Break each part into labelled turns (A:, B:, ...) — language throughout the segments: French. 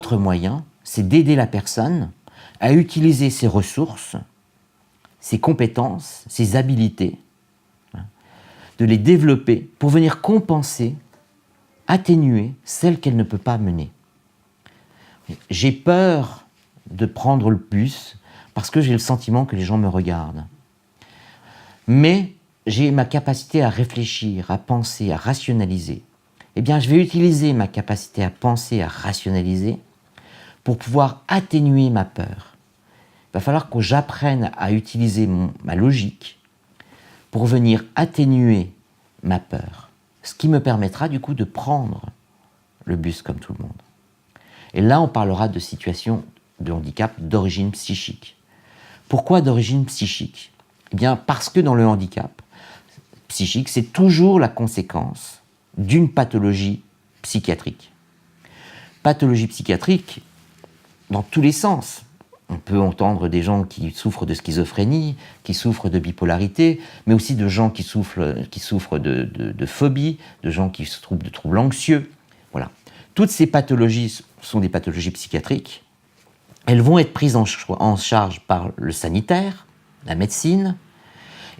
A: Notre moyen, c'est d'aider la personne à utiliser ses ressources, ses compétences, ses habiletés, de les développer pour venir compenser, atténuer celles qu'elle ne peut pas mener. J'ai peur de prendre le bus parce que j'ai le sentiment que les gens me regardent. Mais j'ai ma capacité à réfléchir, à penser, à rationaliser. Eh bien, je vais utiliser ma capacité à penser, à rationaliser pour pouvoir atténuer ma peur. Il va falloir que j'apprenne à utiliser ma logique pour venir atténuer ma peur. Ce qui me permettra du coup de prendre le bus comme tout le monde. Et là, on parlera de situations de handicap d'origine psychique. Pourquoi d'origine psychique? Eh bien, parce que dans le handicap psychique, c'est toujours la conséquence d'une pathologie psychiatrique. Pathologie psychiatrique dans tous les sens. On peut entendre des gens qui souffrent de schizophrénie, qui souffrent de bipolarité, mais aussi de gens qui souffrent de phobie, de gens qui souffrent de troubles anxieux. Voilà. Toutes ces pathologies sont des pathologies psychiatriques. Elles vont être prises en charge par le sanitaire, la médecine,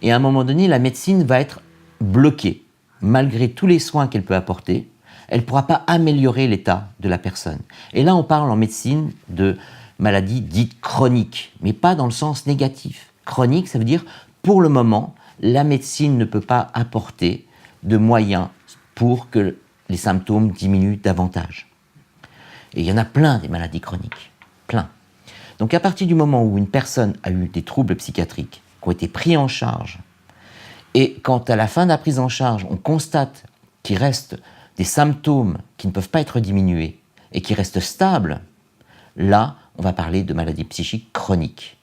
A: et à un moment donné, la médecine va être bloquée. Malgré tous les soins qu'elle peut apporter, elle ne pourra pas améliorer l'état de la personne. Et là, on parle en médecine de maladies dites chroniques, mais pas dans le sens négatif. Chronique, ça veut dire, pour le moment, la médecine ne peut pas apporter de moyens pour que les symptômes diminuent davantage. Et il y en a plein des maladies chroniques, plein. Donc à partir du moment où une personne a eu des troubles psychiatriques qui ont été pris en charge, et quand à la fin de la prise en charge, on constate qu'il reste des symptômes qui ne peuvent pas être diminués et qui restent stables, là, on va parler de maladies psychiques chroniques.